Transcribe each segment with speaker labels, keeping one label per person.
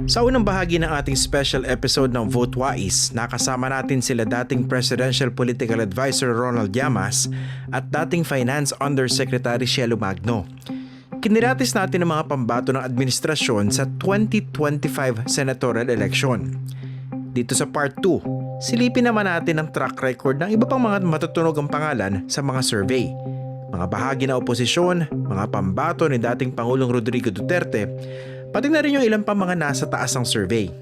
Speaker 1: Sa unang bahagi ng ating special episode ng Vote Wise, nakasama natin sila dating Presidential Political Advisor Ronald Llamas at dating Finance Undersecretary Cielo Magno. Kiniratis natin ang mga pambato ng administrasyon sa 2025 senatorial election. Dito sa part 2, silipin naman natin ang track record ng iba pang mga matutunog ang pangalan sa mga survey. Mga bahagi ng oposisyon, mga pambato ni dating Pangulong Rodrigo Duterte, pati na rin yung ilang pang mga nasa taas ng survey.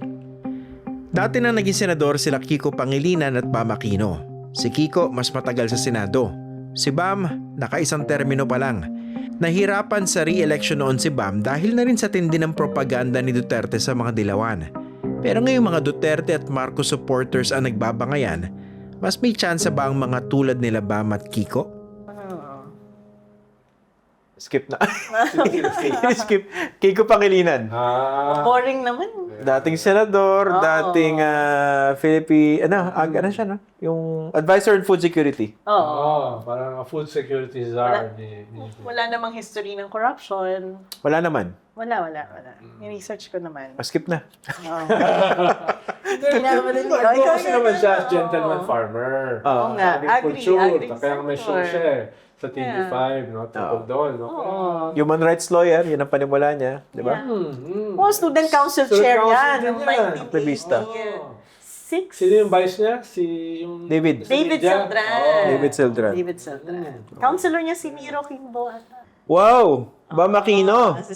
Speaker 1: Dati nang naging senador sila Kiko Pangilinan at Bam Aquino. Si Kiko mas matagal sa Senado. Si Bam, nakaisang termino pa lang. Nahirapan sa re-election noon si Bam dahil na rin sa tindi ng propaganda ni Duterte sa mga dilawan. Pero ngayong mga Duterte at Marcos supporters ang nagbabangayan, mas may tsansa ba ang mga tulad nila Bam at Kiko? Skip na. Skip. Kiko Pangilinan.
Speaker 2: Boring naman.
Speaker 1: Dating senador, dating ano siya, no? Yung advisor on food security.
Speaker 3: Parang food security czar ni
Speaker 2: Wala namang history ng corruption.
Speaker 1: Wala naman.
Speaker 2: Wala. Ni-research ko naman.
Speaker 1: Skip na.
Speaker 3: Kasi naman siya, gentleman farmer.
Speaker 2: Oo nga. Agree.
Speaker 3: Kaya may show siya sa TV5, no? Tungkol doon, no?
Speaker 1: Human rights lawyer, yun ang panimula niya. Di ba?
Speaker 2: Student council chair yan. Ng
Speaker 1: Aktivista.
Speaker 2: 1986.
Speaker 3: Sino yung vice niya?
Speaker 1: David
Speaker 2: Sildran.
Speaker 1: David Sildran.
Speaker 2: Councilor niya si Miro Kimbo.
Speaker 1: Wow! Bam Aquino.
Speaker 2: Si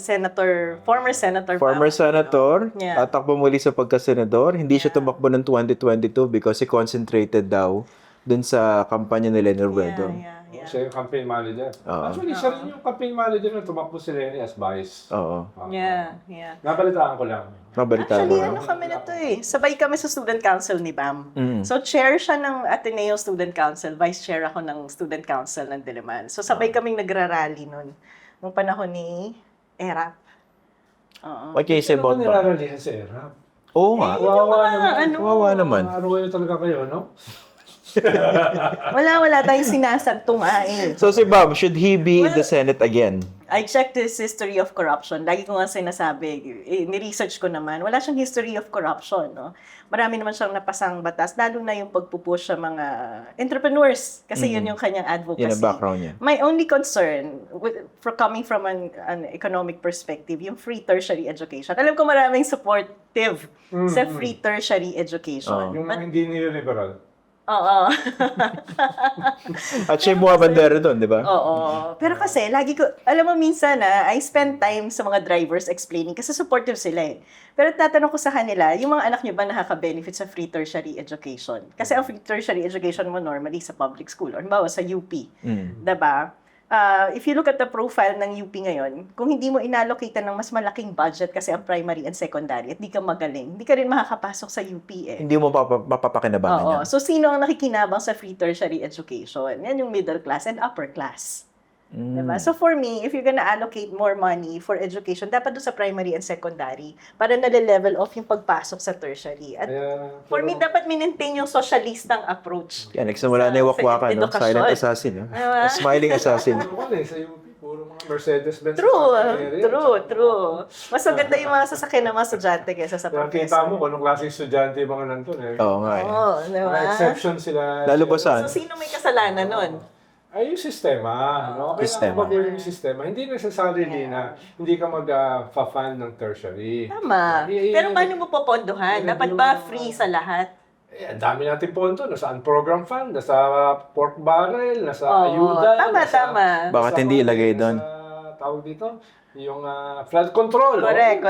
Speaker 2: former senator.
Speaker 1: Former senator.
Speaker 2: Yeah.
Speaker 1: Tatakbo muli sa pagkasenador. Hindi siya tumakbo ng 2022 because he concentrated daw dun sa kampanya ni Leni Robredo.
Speaker 2: Yeah.
Speaker 3: Siya yung campaign manager. Actually, siya rin yung campaign manager na tumakbo si Lenny as vice.
Speaker 1: Oo.
Speaker 2: Yeah.
Speaker 3: Nabalitaan ko lang.
Speaker 1: Mabalitaan
Speaker 2: Actually,
Speaker 1: mo.
Speaker 2: kami na to Sabay kami sa student council ni Bam. So, chair siya ng Ateneo Student Council. Vice chair ako ng student council ng Diliman. So, sabay kaming nagrarally nun. Nung panahon ni Erap.
Speaker 1: What can you say about
Speaker 3: Ano
Speaker 1: Bam?
Speaker 3: niraralihan si Erap?
Speaker 1: Oo nga. Wawa naman.
Speaker 3: Araw talaga kayo, no?
Speaker 2: Wala tayong sinasagtong
Speaker 1: So si Bam, should he be in the Senate again?
Speaker 2: I checked his history of corruption. Lagi ko nga sinasabi, ni-research ko naman, wala siyang history of corruption. No? Marami naman siyang napasang batas, lalo na yung pagpupush sa mga entrepreneurs. Kasi yun yung kanyang advocacy.
Speaker 1: Yan ang background niya.
Speaker 2: My only concern, coming from an economic perspective, yung free tertiary education. Alam ko maraming supportive sa free tertiary education.
Speaker 3: Yung hindi nililiberal.
Speaker 2: Oo.
Speaker 1: At siya yung bumabandera doon, di ba?
Speaker 2: Oo. Pero kasi, lagi ko, alam mo minsan I spend time sa mga drivers explaining kasi supportive sila Pero tatanong ko sa kanila, yung mga anak nyo ba nakaka-benefit sa free tertiary education? Kasi ang free tertiary education mo normally sa public school or halimbawa sa UP. Diba? If you look at the profile ng UP ngayon, kung hindi mo inallocatean ng mas malaking budget kasi ang primary and secondary at di ka magaling, hindi ka rin makakapasok sa UP
Speaker 1: Hindi mo mapapakinabangan yan.
Speaker 2: So, sino ang nakikinabang sa free tertiary education? Yan yung middle class and upper class. Diba? So, for me, if you're gonna allocate more money for education, dapat doon sa primary and secondary para nale-level off yung pagpasok sa tertiary. At for me, dapat maintain yung socialistang approach.
Speaker 1: Yan, nagsimula na yung wakwakan, no?
Speaker 2: edukasyon.
Speaker 1: Silent assassin, no? Smiling assassin.
Speaker 3: Sa UP, puro mga Mercedes-Benz.
Speaker 2: True. Mas maganda yung mga sasakyan ng mga estudyante kaysa sa
Speaker 3: Kita
Speaker 2: professor.
Speaker 3: mo kung anong klaseng estudyante yung mga nandun
Speaker 1: Oo nga
Speaker 2: diba?
Speaker 3: Mga exception sila.
Speaker 1: Lalo ba saan?
Speaker 2: So, sino may kasalanan nun?
Speaker 3: Ay, yung sistema. No?
Speaker 1: Sistema.
Speaker 3: Kailangan yung sistema. Hindi necessarily na hindi ka mag-fa-fund ng tertiary.
Speaker 2: Tama. Pero paano mo popondohan? Dapat ba free sa lahat?
Speaker 3: Ang dami natin pondo. Nasa program fund, nasa pork barrel, nasa ayuda.
Speaker 2: Tama.
Speaker 1: Bakit hindi ilagay doon?
Speaker 3: Tawag dito? Yung flood control.
Speaker 2: Correct.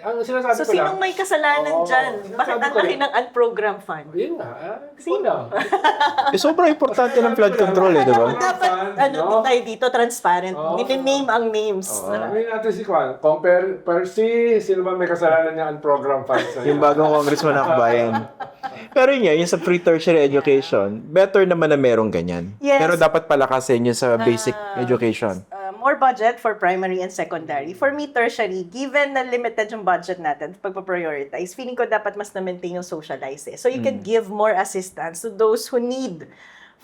Speaker 3: Ang sinasabi
Speaker 2: So,
Speaker 3: ko lang.
Speaker 2: sinong may kasalanan dyan? Bakit ang laki ng unprogram fund?
Speaker 3: Yun nga.
Speaker 2: Sino?
Speaker 1: Sobrang importante ng flood control, di ba?
Speaker 2: Dapat, tayo dito, transparent. Name ang names.
Speaker 3: Sabihin natin si Kwan, compare Percy, sino ba may kasalanan niya unprogram funds?
Speaker 1: Yung bagong congressman ng Akbayan. Pero yun yung sa free tertiary education, better naman na merong ganyan.
Speaker 2: Yes.
Speaker 1: Pero dapat palakasin yun sa basic education.
Speaker 2: More budget for primary and secondary. For me, tertiary, given na limited yung budget natin, pagpa-prioritize, feeling ko dapat mas na-maintain yung socialize. So you can give more assistance to those who need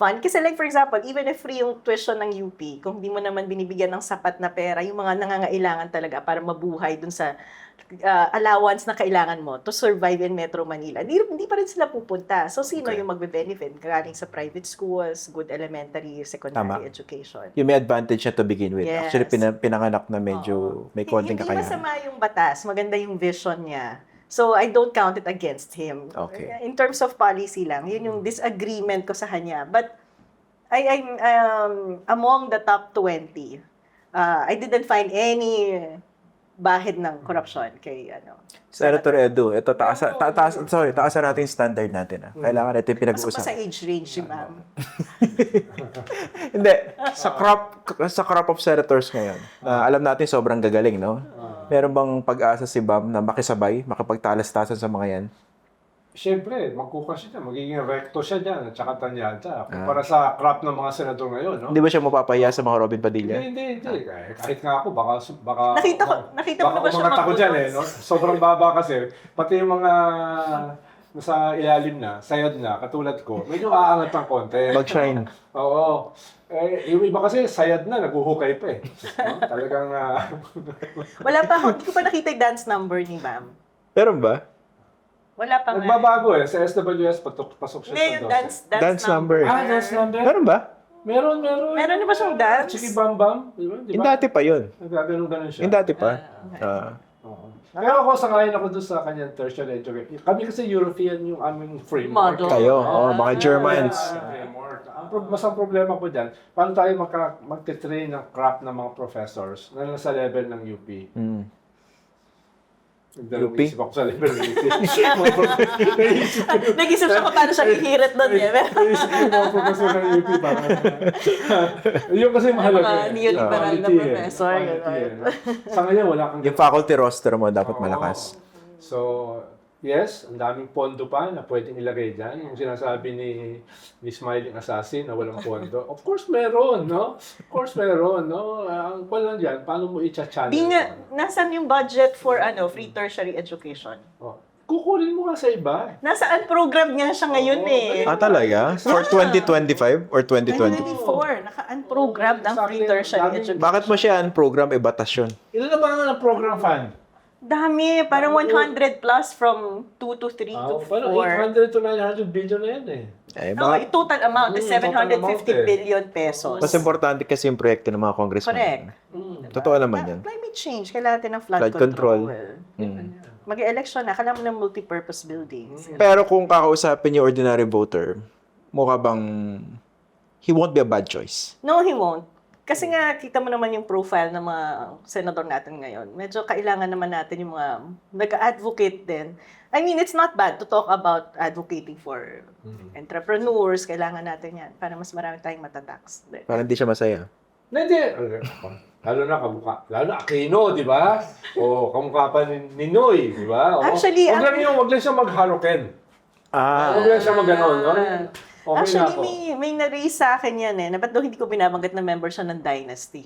Speaker 2: fund. Kasi like for example, even if free yung tuition ng UP, kung di mo naman binibigyan ng sapat na pera, yung mga nangangailangan talaga para mabuhay dun sa allowance na kailangan mo to survive in Metro Manila, hindi pa rin sila pupunta. So, sino
Speaker 1: Okay.
Speaker 2: yung magbe-benefit? Galing sa private schools, good elementary, secondary
Speaker 1: Tama.
Speaker 2: education.
Speaker 1: Yung may advantage niya to begin with.
Speaker 2: Yes.
Speaker 1: Actually, pinanganak na medyo may konting
Speaker 2: Hindi
Speaker 1: kakayahan.
Speaker 2: masama yung batas. Maganda yung vision niya. So, I don't count it against him.
Speaker 1: Okay.
Speaker 2: In terms of policy lang, yun yung disagreement ko sa kanya. But, I'm among the top 20. I didn't find any bahid ng corruption kay
Speaker 1: Senator Edu, ito taasan natin yung standard natin. Kailangan natin
Speaker 2: Pasok pa sa
Speaker 1: pinag-uusapan.
Speaker 2: age range si ma'am.
Speaker 1: Hindi, sa crop of senators ngayon, alam natin sobrang gagaling, no? Meron bang pag-asa si Bam na makisabay, makapagtalas-tasan sa mga yan?
Speaker 3: Siyempre, magkukas siya, magiging recto siya dyan, at saka tanyada. Para sa crop ng mga senador ngayon, no?
Speaker 1: Hindi ba siya mapapahiya sa mga Robin Padilla?
Speaker 3: Hindi. Kahit nga ako, baka
Speaker 2: Nakita mo ba siya
Speaker 3: umangat ako dyan,
Speaker 2: mag-utos?
Speaker 3: no? Sobrang baba kasi. Pati yung mga nasa ilalim na, sayad na, katulad ko, medyo aangat ng konti.
Speaker 1: Mag-shine.
Speaker 3: Oo. Yung iba kasi sayad na, naguhukay pa eh. No? Talagang,
Speaker 2: Wala pa ako, hindi ko pa nakita yung dance number ni ma'am.
Speaker 1: Meron ba?
Speaker 2: Wala pa nga.
Speaker 3: nagbabago eh. Sa SWS, pasok siya
Speaker 2: Hindi,
Speaker 3: sa
Speaker 2: yung
Speaker 3: 12.
Speaker 2: dance number.
Speaker 3: Dance number?
Speaker 1: Meron ba?
Speaker 3: Meron.
Speaker 2: Meron na ba siyang dance?
Speaker 3: Chiki Bam Bam. Di ba?
Speaker 1: Yung dati pa yun.
Speaker 3: Nagaganon siya.
Speaker 1: Yung dati pa.
Speaker 3: Oo. Pero ako, sangayon ako doon sa kanyang tertiary education. Kami kasi European yung aming framework.
Speaker 2: Model.
Speaker 1: Kayo, mga Germans.
Speaker 3: Framework. Mas ang problema ko dyan, paano tayo magte-train ng craft ng mga professors na nasa level ng UP?
Speaker 1: UP?
Speaker 3: Isip ako sa level ng UP.
Speaker 2: Nag-isip siya kung paano siya hihirit doon eh.
Speaker 3: Naisip ko yung mga professor ng UP. Yun kasi mahalaga.
Speaker 2: Mga neoliberal na
Speaker 3: Quality eh.
Speaker 2: professor.
Speaker 3: Quality eh, no? Sa ngayon, wala kang
Speaker 1: Yung faculty roster mo dapat malakas.
Speaker 3: So, yes, ang daming pondo pa na pwedeng ilagay dyan. Yung sinasabi ni Smiling Assassin na walang pondo. Of course, meron, no? Of course, meron, no? Ang kwan lang dyan, paano mo i-channel?
Speaker 2: Di nga, nasan yung budget for free tertiary education?
Speaker 3: Oh. Kukunin mo nga sa iba.
Speaker 2: Nasaan program nga siya ngayon eh?
Speaker 1: Talaga? For 2025 or 2020?
Speaker 2: 2024, naka-unprogrammed ang free tertiary education.
Speaker 1: Bakit mo siya ang program batasyon?
Speaker 3: Ilan na ba ang program fund?
Speaker 2: Dami, parang 100 plus from 2 to 3 to 4.
Speaker 3: Parang 800 to 900 billion na yan eh.
Speaker 2: Okay, total amount is
Speaker 3: total
Speaker 2: 750
Speaker 3: amount eh.
Speaker 2: billion pesos.
Speaker 1: Mas importante kasi yung proyekto ng mga congressmen.
Speaker 2: Correct.
Speaker 1: Totoo naman yan.
Speaker 2: Climate change, kailangan natin ng flood
Speaker 1: Flood
Speaker 2: control.
Speaker 1: control.
Speaker 2: Mag-election na, kailangan mo ng multi-purpose buildings.
Speaker 1: Pero kung kakausapin yung ordinary voter, mukha bang he won't be a bad choice?
Speaker 2: No, he won't. Kasi nga, kita mo naman yung profile ng mga senador natin ngayon. Medyo kailangan naman natin yung mga nag-advocate din. I mean, it's not bad to talk about advocating for entrepreneurs. Kailangan natin yan para mas marami tayong matatax.
Speaker 1: Parang hindi siya masaya.
Speaker 3: Hindi. Lalo na kamukha. Lalo na Aquino, di ba? O kamukha pa ni Ninoy, di ba?
Speaker 2: Actually,
Speaker 3: wag lang siya mag-Haruken. Wag lang siya mag-ganon, no? Okay na
Speaker 2: Actually,
Speaker 3: ako.
Speaker 2: may na-raise sa akin yan eh. Na ba't daw hindi ko binabanggit na member siya ng Dynasty?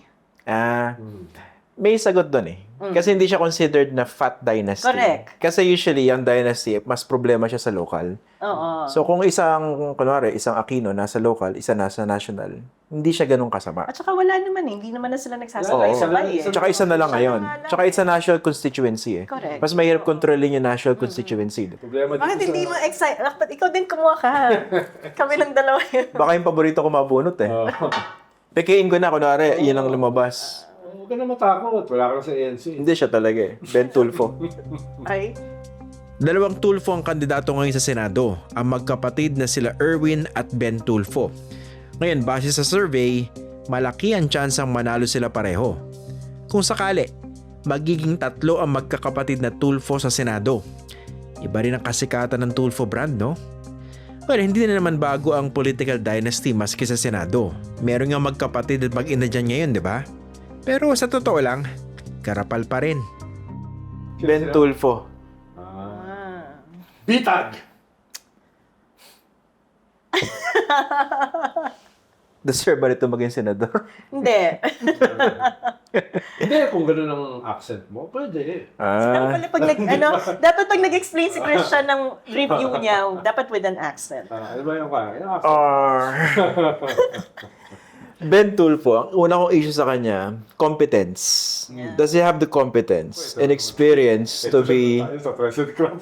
Speaker 1: May sagot doon eh. Kasi hindi siya considered na fat dynasty.
Speaker 2: Correct.
Speaker 1: Kasi usually, yung dynasty, mas problema siya sa local.
Speaker 2: Oo.
Speaker 1: So kung kunwari, isang Aquino nasa local, isa nasa national, hindi siya ganun kasama.
Speaker 2: At saka wala naman eh. Hindi naman na sila
Speaker 3: Oo.
Speaker 2: nagsasabay-sabay eh.
Speaker 1: Tsaka isa na lang ngayon.
Speaker 2: na lang
Speaker 1: Tsaka it's a national constituency eh.
Speaker 2: Correct.
Speaker 1: Mas mahirap kontrolin yung national constituency.
Speaker 3: Problema
Speaker 2: Bakit
Speaker 3: dito
Speaker 2: hindi mo excited? Dapat ikaw din kumuha ka. Kami lang dalawa yun.
Speaker 1: Baka yung paborito ko mabunot eh. Pekein ko na, kunwari, yun ang lumabas.
Speaker 3: Huwag ka na matakot. Wala ka na sa ANC.
Speaker 1: Hindi siya talaga eh. Ben Tulfo.
Speaker 2: Ay.
Speaker 1: Dalawang Tulfo ang kandidato ngayon sa Senado, ang magkapatid na sila Erwin at Ben Tulfo. Ngayon, base sa survey, malaki ang tsansang manalo sila pareho. Kung sakali, magiging 3 ang magkakapatid na Tulfo sa Senado. Iba rin ang kasikatan ng Tulfo brand, no? Well, hindi na naman bago ang political dynasty maski sa Senado. Meron nga magkapatid at mag-ina dyan ngayon, di ba? Pero sa totoo lang, karapal pa rin. Ben Tulfo.
Speaker 3: Bitag!
Speaker 1: Deserve ba nito maging senador?
Speaker 2: Hindi.
Speaker 3: Hindi, kung gano'n ang accent mo, pwede.
Speaker 2: Pero pala pag dapat pag nag-explain si Christian ng review niya, dapat with an accent.
Speaker 3: Ano ba yung accent?
Speaker 1: Ben Tulfo, ang una kong issue sa kanya, competence.
Speaker 2: Yeah.
Speaker 1: Does he have the competence and experience to be
Speaker 3: Sa President Club.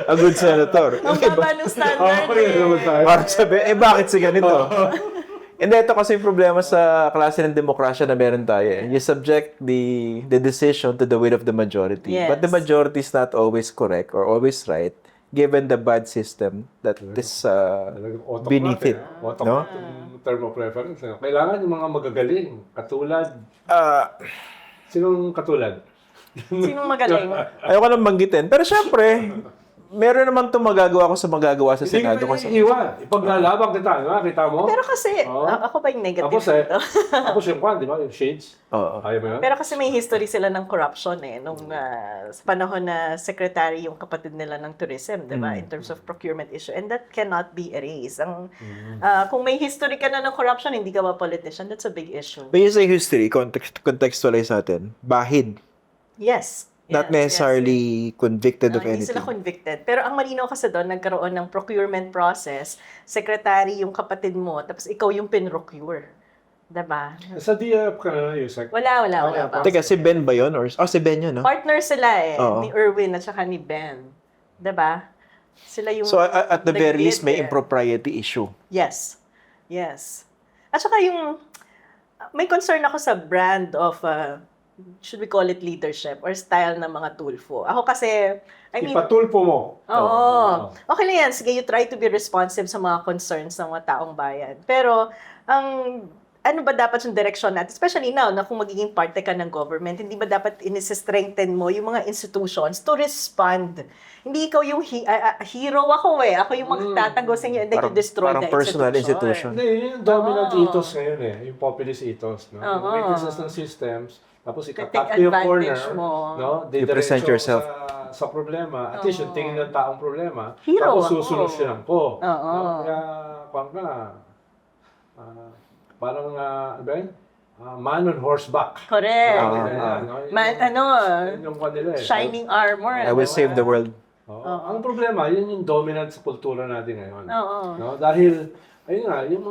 Speaker 1: a good senator?
Speaker 2: Ang baba ng standard eh.
Speaker 1: Parang sabi, bakit si ganito? Hindi, ito kasi yung problema sa klase ng demokrasya na meron tayo. You subject the decision to the will of the majority.
Speaker 2: Yes.
Speaker 1: But the majority is not always correct or always right given the bad system that is beneath it. No?
Speaker 3: Term of reference. Kailangan yung mga magagaling. Katulad. Sinong katulad?
Speaker 2: Sinong magaling?
Speaker 1: Ayoko nang banggitin. Pero syempre, meron naman itong magagawa ko sa magagawa sa
Speaker 3: Hindi
Speaker 1: Senado.
Speaker 3: ka iiwan. Ipaglalaban kita. Kita mo?
Speaker 2: Pero kasi,
Speaker 3: Oo.
Speaker 2: ako ba yung negative
Speaker 3: Tapos
Speaker 2: dito?
Speaker 3: tapos yung kwan, di ba? Yung shades.
Speaker 1: Oo.
Speaker 3: Ayaw mo yun?
Speaker 2: Pero kasi may history sila ng corruption nung sa panahon na secretary yung kapatid nila ng tourism, di ba? In terms of procurement issue. And that cannot be erased. Kung may history ka na ng corruption, hindi ka ba politician, that's a big issue.
Speaker 1: When you say history, contextualize natin. Bahid.
Speaker 2: Yes.
Speaker 1: Not
Speaker 2: Yes,
Speaker 1: necessarily convicted of
Speaker 2: Hindi
Speaker 1: anything.
Speaker 2: sila convicted. Pero ang malinaw kasi doon, nagkaroon ng procurement process, secretary yung kapatid mo, tapos ikaw yung pinrocure. Diba?
Speaker 3: Sa DF ka na, Yusek.
Speaker 2: Wala pa.
Speaker 1: Teka, si Ben ba yun? Si Ben yun, no?
Speaker 2: Partner sila
Speaker 1: Oo.
Speaker 2: ni Erwin at saka ni Ben. Diba? Sila yung...
Speaker 1: So, at the very
Speaker 2: nag-lead
Speaker 1: least, may
Speaker 2: there.
Speaker 1: impropriety issue.
Speaker 2: Yes. At saka yung... May concern ako sa brand of... should we call it leadership or style ng mga Tulfo. Ako kasi...
Speaker 3: Ipatulpo mo.
Speaker 2: Oo. Okay lang yan. Sige, you try to be responsive sa mga concerns ng mga taong bayan. Pero, ano ba dapat yung direction natin? Especially now, na kung magiging parte ka ng government, hindi ba dapat in-strengthen mo yung mga institutions to respond? Hindi ikaw yung hero ako eh. Ako yung magtatago sa inyo and then you destroy
Speaker 1: parang
Speaker 2: the
Speaker 1: personal
Speaker 2: institution.
Speaker 3: Hindi, yung dominant ethos ngayon eh. Yung populist ethos. No? Yung weaknesses ng systems, tapos
Speaker 2: Take
Speaker 3: ika-cut yung corner,
Speaker 2: advantage mo.
Speaker 3: no?
Speaker 1: You present
Speaker 3: Didiretso
Speaker 1: yourself.
Speaker 3: sa problema. At least yung tingin ng taong problema.
Speaker 2: Hero
Speaker 3: tapos
Speaker 2: ako.
Speaker 3: susolusyonan ko.
Speaker 2: Oo.
Speaker 3: No? Kaya, parang, ano ba yun? Man on horseback.
Speaker 2: Correct.
Speaker 3: Yun yung kanila eh.
Speaker 2: Shining armor.
Speaker 1: I will save the world.
Speaker 3: Ang problema, yun yung dominant sa kultura natin ngayon.
Speaker 2: Oo.
Speaker 3: No? Dahil, ayun nga, yung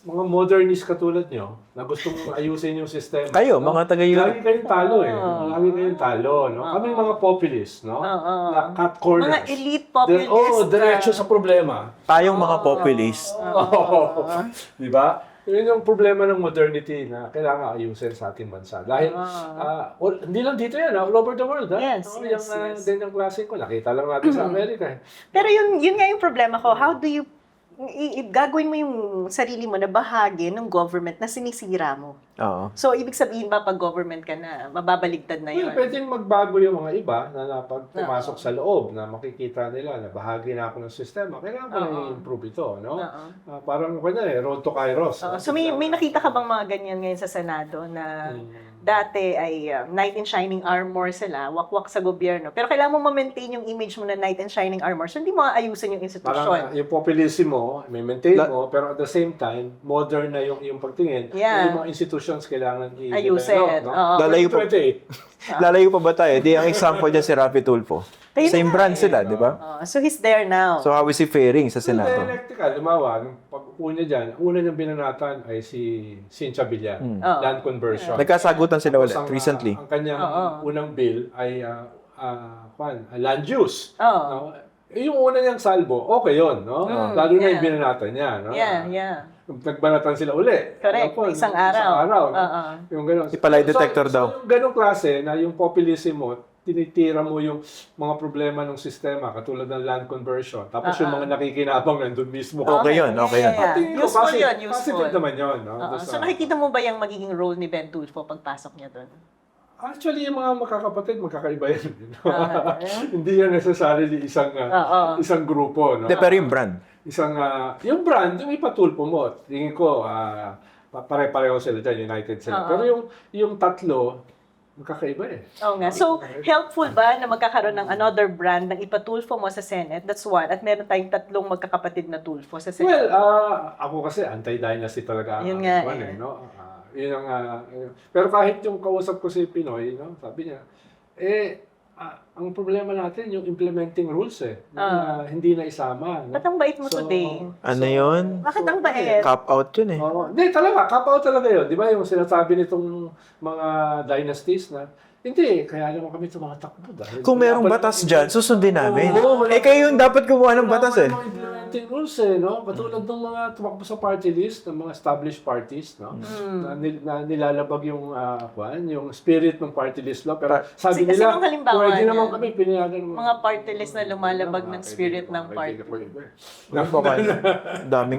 Speaker 3: mga modernist katulad nyo, na gustong ayusin yung sistema.
Speaker 1: Kayo, mga
Speaker 3: Lagi
Speaker 1: taga-Europe.
Speaker 3: kayong talo eh. Lagi kayong talo, no? Kami mga populist, no? Na cut corners.
Speaker 2: Mga elite populist.
Speaker 3: Diretso sa problema.
Speaker 1: Tayong mga populist.
Speaker 3: Di ba? Yun yung problema ng modernity na kailangan ayusin sa ating bansa. Dahil, hindi lang dito yan, all over the world. Ha?
Speaker 2: Yes, yes.
Speaker 3: Din yung klase ko, nakita lang natin sa Amerika.
Speaker 2: Pero yun nga yung problema ko. How do you gagawin mo yung sarili mo na bahagi ng government na sinisira mo?
Speaker 1: Oo.
Speaker 2: So, ibig sabihin ba pag government ka na, mababaligtad na yun?
Speaker 3: Well, pwedeng magbago yung mga iba na pag pumasok sa loob na makikita nila na bahagi na ako ng sistema. Kailangan ko na i-improve ito, no? Parang road to Kairos.
Speaker 2: So, may nakita ka bang mga ganyan ngayon sa Senado na dati ay knight in shining armor sila, wakwak sa gobyerno. Pero kailangan mo ma-maintain yung image mo na knight in shining armor. So, hindi mo ayusin yung institusyon.
Speaker 3: Parang yung populism mo, may maintain mo, pero at the same time, modern na yung pagtingin.
Speaker 2: Yeah.
Speaker 3: Yung mga institutions kailangan
Speaker 2: Ayusin.
Speaker 3: no?
Speaker 2: Oo.
Speaker 1: Lalayo pa,
Speaker 3: 28.
Speaker 1: lalayo pa ba tayo? Di, ang example dyan si Rafi Tulfo.
Speaker 2: Ayun
Speaker 1: Same
Speaker 2: nga
Speaker 1: brand
Speaker 2: eh.
Speaker 1: sila, di ba?
Speaker 2: So, he's there now.
Speaker 1: So, how is he faring sa Senado?
Speaker 3: Electrical, lumawa, nung pag-upo niya dyan, una niyang binanatan ay si Cynthia Villar, land conversion.
Speaker 1: Nagkasagutan sila ulit
Speaker 3: Tapos
Speaker 1: recently.
Speaker 3: Ang kanyang unang bill ay land use. No? Yung una niyang salbo, okay yun, no? Lalo na yung binanatan niya, no?
Speaker 2: Yeah.
Speaker 3: Nagbanatan sila uli.
Speaker 2: Correct.
Speaker 3: Ano po,
Speaker 2: Isang araw.
Speaker 3: no? Yung gano'n.
Speaker 1: Ipalay detector daw.
Speaker 3: So yung gano'ng klase na yung populism mo, tinitira mo yung mga problema ng sistema, katulad ng land conversion. Tapos yung mga nakikinabang nandun mismo.
Speaker 1: Okay yun, okay yun.
Speaker 2: Yeah.
Speaker 3: Tingin ko,
Speaker 2: Useful yun, useful.
Speaker 3: Positive naman yun. No?
Speaker 2: So, nakikita mo ba yung magiging role ni Ben Tulfo pagpasok niya doon?
Speaker 3: Actually, yung mga magkakapatid, magkakaiba yan. Hindi yan necessarily isang grupo. No?
Speaker 1: Hindi, pero yung brand.
Speaker 3: Yung brand, yung ipatulpo mo. Tingin ko, pare-pareho sila dyan, united sila. Pero yung tatlo, Magkakaiba eh.
Speaker 2: Oo nga. So, helpful ba na magkakaroon ng another brand ng ipatulfo mo sa Senate? That's one. At meron tayong 3 magkakapatid na tulfo sa Senate.
Speaker 3: Well, ako kasi anti-dynasty talaga
Speaker 2: Yun
Speaker 3: ang
Speaker 2: nga
Speaker 3: kwan
Speaker 2: eh.
Speaker 3: no? Yun ang, pero kahit yung kausap ko si Pinoy, no? Sabi niya, ang problema natin yung implementing rules na hindi na isama. No?
Speaker 2: Ba't ang bait mo today?
Speaker 1: Ano yun?
Speaker 2: Bakit ang bait?
Speaker 1: Cop out yun eh.
Speaker 3: Hindi, talaga. Kapaw talaga yun. Di ba yung sinasabi nitong mga dynasties na, hindi, kaya naman kami tumatakbo. Dahil
Speaker 1: Kung merong batas dyan, susundin namin.
Speaker 3: Oo, wala-
Speaker 1: Kayo yung dapat gumawa ng batas eh.
Speaker 3: Wala mga implementing rules no? Katulad ng mga tumakbo sa party list, ng mga established parties, no? Na nilalabag yung, yung spirit ng party list law. Pero sabi
Speaker 2: Kasi
Speaker 3: nila,
Speaker 2: yung halimbawa
Speaker 3: pwede naman
Speaker 2: niya,
Speaker 3: kami, pinayagan mo.
Speaker 2: mga party list na lumalabag ng spirit ng party.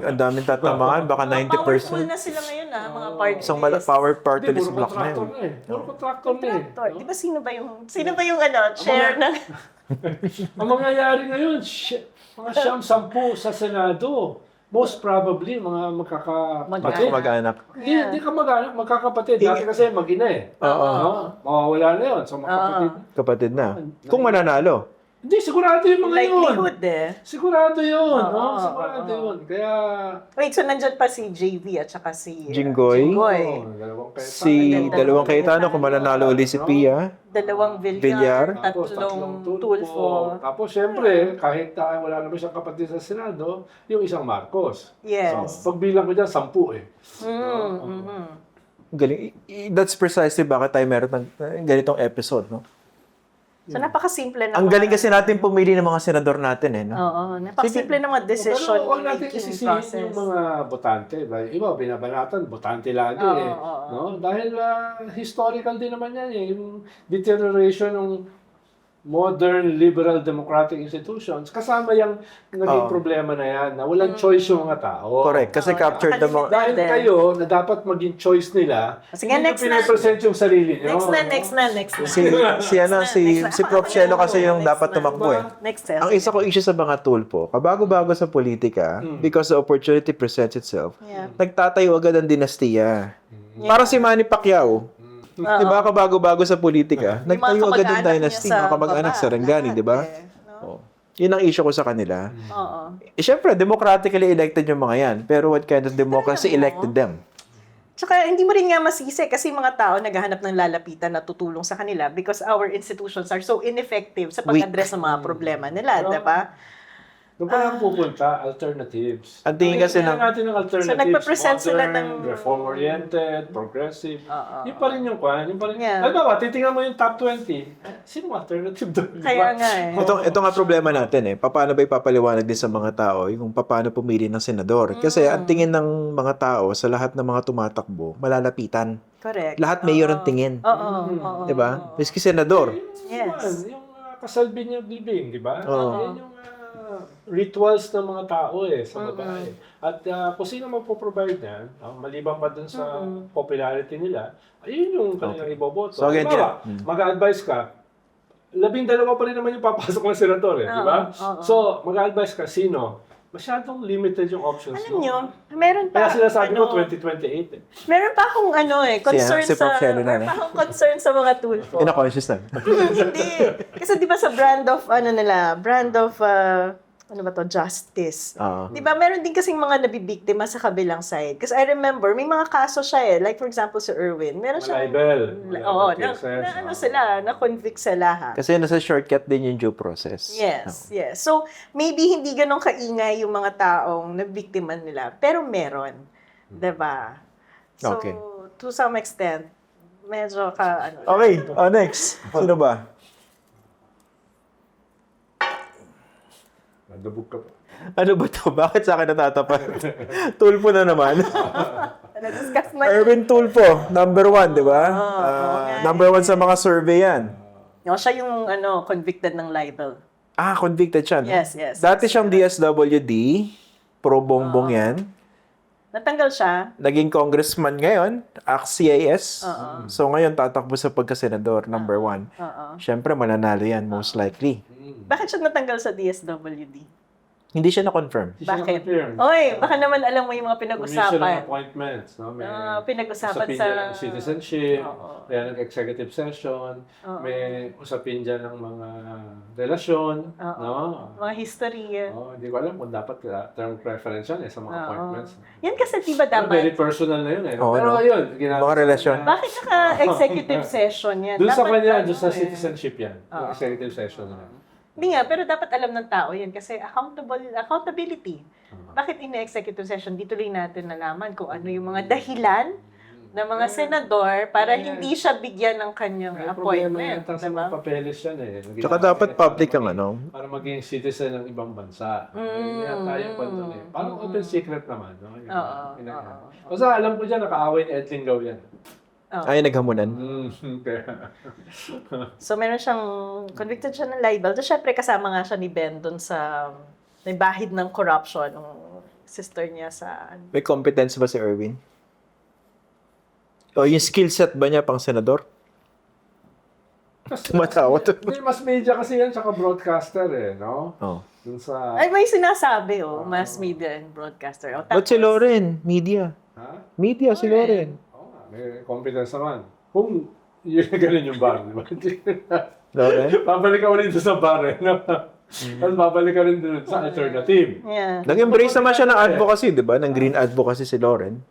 Speaker 1: Ang daming tatamaan, baka
Speaker 2: Powerful
Speaker 1: 90%.
Speaker 2: na sila ngayon mga party
Speaker 1: Isang
Speaker 2: list.
Speaker 1: power party
Speaker 3: Hindi,
Speaker 1: list
Speaker 3: puro
Speaker 1: block na yun.
Speaker 3: contractor na eh. Puro contractor na eh.
Speaker 2: Contractor. Di ba sino ba yung chair ng...
Speaker 3: Ang mangyayari ngayon, mga siyam-sampu sa Senado. Most probably, mga magkakapatid.
Speaker 1: Mag-anak.
Speaker 3: Hindi ka mag-anak, magkakapatid. Dati kasi mag-ina eh.
Speaker 1: Oo.
Speaker 3: No? Mawawala na yun. So, magkapatid.
Speaker 1: Kapatid na. Kung mananalo.
Speaker 3: Hindi, sigurado yung mga yun.
Speaker 2: Likelihood
Speaker 3: Sigurado yun.
Speaker 2: Oo,
Speaker 3: Sigurado
Speaker 2: oo.
Speaker 3: yun. Kaya...
Speaker 2: Wait, so nandyan pa si JV at saka si...
Speaker 1: Jinggoy.
Speaker 2: Jinggoy.
Speaker 1: Dalawang Cayetano, kung mananalo ulit si Pia.
Speaker 2: Dalawang
Speaker 1: Villar.
Speaker 2: Villar. Tatlong Tulfo.
Speaker 3: Tapos, syempre, kahit wala naman siyang kapatid sa Senado, yung isang Marcos.
Speaker 2: Yes.
Speaker 3: So, pagbilang ko dyan, 10 eh.
Speaker 1: Galing. That's precisely bakit tayo meron ng ganitong episode, no?
Speaker 2: So, napakasimple na
Speaker 1: Ang galing kasi natin pumili ng mga senador natin, eh, no?
Speaker 2: Oo, napakasimple na mga decision
Speaker 3: Pero huwag natin
Speaker 2: making
Speaker 3: isisihin
Speaker 2: process.
Speaker 3: yung mga botante. Dahil iba, binabanatan, botante lagi
Speaker 2: Oo,
Speaker 3: eh.
Speaker 2: oo.
Speaker 3: No? Dahil historical din naman yan eh. Yung deterioration ng modern liberal democratic institutions, kasama yung naging problema na yan, na walang choice yung mga tao.
Speaker 1: Correct. Kasi captured the mga...
Speaker 3: Dahil kayo, na dapat maging choice nila,
Speaker 2: Sige,
Speaker 3: hindi
Speaker 2: next
Speaker 3: nyo
Speaker 2: na.
Speaker 3: pinapresent yung sarili nyo.
Speaker 2: Next na.
Speaker 1: Si Prof. Cielo kasi yung dapat tumakbo eh.
Speaker 2: Next
Speaker 1: Ang isa kong issue sa mga tulpo, kabago-bago sa politika, because the opportunity presents itself,
Speaker 2: Yeah.
Speaker 1: nagtatayo agad ang dinastiya. Para si Manny Pacquiao, di ba kabago-bago sa politika, nagtayo agad ang dynasty, mga kamag-anak sa Rangani, di ba? Oh. Yun ang issue ko sa kanila.
Speaker 2: Oo.
Speaker 1: Siyempre, democratically elected yung mga yan, pero what kind of democracy elected them?
Speaker 2: Tsaka hindi mo rin nga masisi kasi mga tao naghahanap ng lalapitan na tutulong sa kanila because our institutions are so ineffective sa pag-address ng mga problema nila, di ba?
Speaker 3: Doon pa lang pupunta, alternatives.
Speaker 1: Ang tingin kasi
Speaker 3: Tingnan
Speaker 1: ng-
Speaker 3: natin ng alternatives.
Speaker 2: So, nagpa-present sila
Speaker 3: modern,
Speaker 2: ng-
Speaker 3: reform-oriented, progressive. Yung pa rin yung kwan. Yung pa rin.
Speaker 2: Yeah.
Speaker 3: Halimbawa, titingnan mo yung top 20. Sino alternative doon? di
Speaker 2: Kaya
Speaker 3: ba?
Speaker 2: nga eh.
Speaker 1: Ito nga problema natin eh. Paano ba ipapaliwanag din sa mga tao yung paano pumili ng senador? Kasi ang tingin ng mga tao sa lahat ng mga tumatakbo, malalapitan.
Speaker 2: Correct.
Speaker 1: Lahat mayor ang tingin.
Speaker 2: Oo.
Speaker 1: 'Di ba? Miski senador.
Speaker 2: Yes.
Speaker 3: Yung kasalbi niya living, di ba?
Speaker 1: Oo.
Speaker 3: Yan yung rituals ng mga tao sa babae. At kung sino magpo-provide niyan, maliban pa dun sa popularity nila, ayun yung kanilang iboboto.
Speaker 1: So, again,
Speaker 3: Halimbawa, mag-a-advise ka, 12 pa rin naman yung papasok ng senador, di ba? So, mag-a-advise ka, sino? Masyadong limited yung options.
Speaker 2: Alam nyo, meron pa,
Speaker 3: Kaya sinasabi ko 2028
Speaker 2: meron pa akong concern
Speaker 1: si Prof. Cielo na,
Speaker 2: meron pa akong concern sa mga tulfo.
Speaker 1: Ina-conscious na.
Speaker 2: Hindi. Kasi di ba sa brand of justice.
Speaker 1: Oo.
Speaker 2: Di ba, meron din kasing mga nabibiktima sa kabilang side. Kasi I remember, may mga kaso siya Like for example, si Erwin. Meron siyang...
Speaker 3: Malibel.
Speaker 2: Oo,
Speaker 3: cases.
Speaker 2: na-convict sila ha.
Speaker 1: Kasi nasa shortcut din yung due process.
Speaker 2: Yes. So, maybe hindi ganun kaingay yung mga taong nabiktima nila. Pero meron. Diba? So,
Speaker 1: Okay.
Speaker 2: to some extent, medyo
Speaker 1: Okay, next. Sino ba?
Speaker 3: Nadabog ka pa.
Speaker 1: Ano ba to? Bakit sa akin natatapan? Tulpo na naman.
Speaker 2: na-discuss na
Speaker 1: Erwin Tulpo, number 1, di ba? Number 1 sa mga survey yan.
Speaker 2: Siya yung convicted ng libel.
Speaker 1: Convicted siya. No?
Speaker 2: Yes.
Speaker 1: Dati siyang DSWD, pro-bongbong yan.
Speaker 2: Natanggal siya.
Speaker 1: Naging congressman ngayon, CIS. So ngayon tatakbo sa pagkasenador, number 1. Siyempre mananalo yan, most likely.
Speaker 2: Bakit siya natanggal sa DSWD?
Speaker 1: Hindi siya na-confirm.
Speaker 3: Hindi siya
Speaker 2: Bakit?
Speaker 3: na-confirm.
Speaker 2: Oy, baka naman alam mo yung mga
Speaker 3: Commission of
Speaker 2: pinag-usapan.
Speaker 3: appointments, no? May
Speaker 2: Pinag-usapan
Speaker 3: usapin
Speaker 2: sa...
Speaker 3: dyan ng citizenship,
Speaker 2: Oo.
Speaker 3: kaya nag-executive session,
Speaker 2: Oo.
Speaker 3: may usapin dyan ng mga relasyon,
Speaker 2: Oo.
Speaker 3: no?
Speaker 2: Mga history.
Speaker 3: Oh, hindi ko alam kung dapat term preference yan sa mga
Speaker 2: Oo.
Speaker 3: appointments.
Speaker 2: Yan kasi diba
Speaker 3: Pero very
Speaker 2: dapat...
Speaker 3: personal na yun eh.
Speaker 1: Oo,
Speaker 3: Pero
Speaker 1: no?
Speaker 3: yun, ginagawa.
Speaker 1: Mga relasyon.
Speaker 2: Bakit naka-executive session yan?
Speaker 3: Doon sa
Speaker 2: Dapat
Speaker 3: kanya,
Speaker 2: ano
Speaker 3: doon sa
Speaker 2: eh.
Speaker 3: citizenship yan. Yung
Speaker 2: Oo.
Speaker 3: executive session na.
Speaker 2: Hindi nga, pero dapat alam ng tao yan kasi accountability. Bakit in-executive session? Dito lang natin nalaman kung ano yung mga dahilan ng mga senador para hindi siya bigyan ng kanyang
Speaker 3: May problema
Speaker 2: appointment.
Speaker 3: yan sa
Speaker 2: Diba?
Speaker 3: mga papeles yan eh.
Speaker 1: Tsaka dapat public ang ano.
Speaker 3: Para maging citizen ng ibang bansa. Hindi na tayo pa doon eh. Parang open secret naman. No? Yung,
Speaker 2: Oo,
Speaker 3: oo. Kasi alam ko dyan, nakaaway ni Edwin Gao yan.
Speaker 1: Ay, naghamunan.
Speaker 3: Kaya,
Speaker 2: So, meron siyang convicted siya ng libel. So, syempre, kasama nga siya ni Ben doon sa may bahid ng corruption ng sister niya sa...
Speaker 1: May competence ba si Erwin? O yung skill set ba niya pang senador? Tumatawa to.
Speaker 3: Hindi, mas media kasi yan, tsaka broadcaster eh, no?
Speaker 1: Oh.
Speaker 3: Dun sa...
Speaker 2: Ay, may sinasabi, mass media and broadcaster. O,
Speaker 1: Ba't si Loren? Media.
Speaker 3: Ha?
Speaker 1: Media si Loren.
Speaker 3: Oo nga, may competence naman. Kung yun ganun yung bar, di ba?
Speaker 1: Loren?
Speaker 3: Babalik ka ulit sa bar eh, no? Tapos babalik ka rin dun sa alternative.
Speaker 2: Yeah.
Speaker 1: Nag-embrace naman siya ng advocacy, di ba? Ng green advocacy si Loren.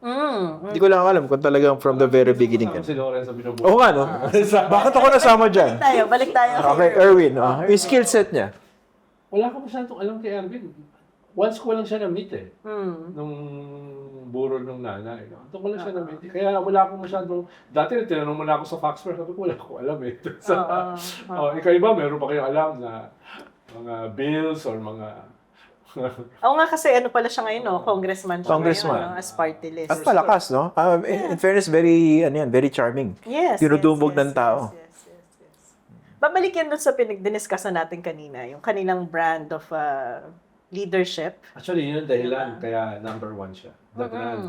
Speaker 1: Hindi ko lang alam kung talagang from the very beginning.
Speaker 3: Kasama si Loren sa binubuo.
Speaker 1: Oo nga, no? Bakit ako nasama dyan?
Speaker 2: Balik tayo.
Speaker 1: Okay, Erwin. Yung skill set niya.
Speaker 3: Wala ka masyadong alam kay Erwin. Once ko lang siya na-meet eh. Nung burol ng nanay. No? Doon ko lang siya na-meet. Kaya wala akong masyadong... Dati tinanong mo na ako sa Foxfire. Sabi ko, wala akong alam eh. Ikaw iba, meron pa kayong alam na mga bills or mga...
Speaker 2: Oo nga kasi ano pala siya ngayon, no? Congressman siya
Speaker 1: Congressman.
Speaker 2: ngayon, no? As party list.
Speaker 1: At palakas, no? In fairness, very, very charming.
Speaker 2: Yes.
Speaker 1: Tinudumog ng tao.
Speaker 2: Yes. Babalik yan dun sa pinag-diniscuss natin kanina, yung kanilang brand of leadership.
Speaker 3: Actually, yun yung dahilan. Kaya number one siya. The brand.